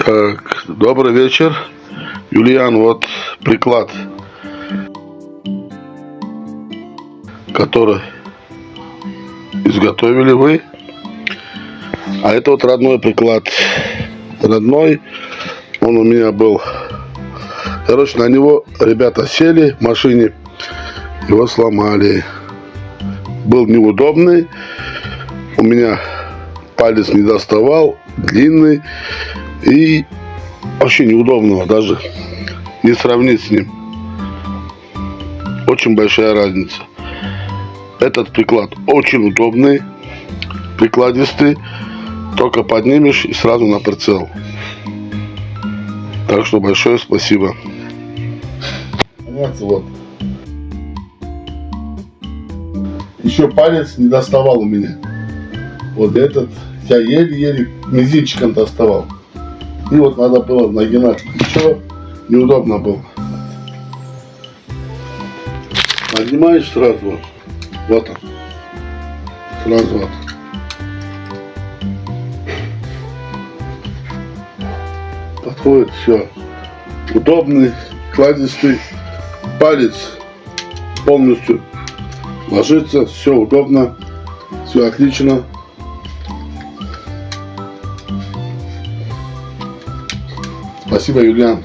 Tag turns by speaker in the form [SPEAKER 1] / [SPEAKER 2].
[SPEAKER 1] Так, добрый вечер, Юлиан. Вот приклад, который изготовили вы. А это вот родной приклад. Родной. Он у меня был. Короче, на него ребята сели в машине, его сломали. Был неудобный. У меня палец не доставал, длинный. И вообще неудобного, даже не сравнить с ним. Очень большая разница. Этот приклад очень удобный, прикладистый. Только поднимешь и сразу на прицел. Так что большое спасибо. Вот. Еще палец не доставал у меня. Вот этот я еле-еле мизинчиком доставал. И вот надо было нагинать. Ничего, неудобно было. Поднимаешь сразу. Вот он. Сразу вот. Подходит, все. Удобный, кладистый. Палец полностью ложится. Все удобно. Все отлично. Спасибо, Юлиан.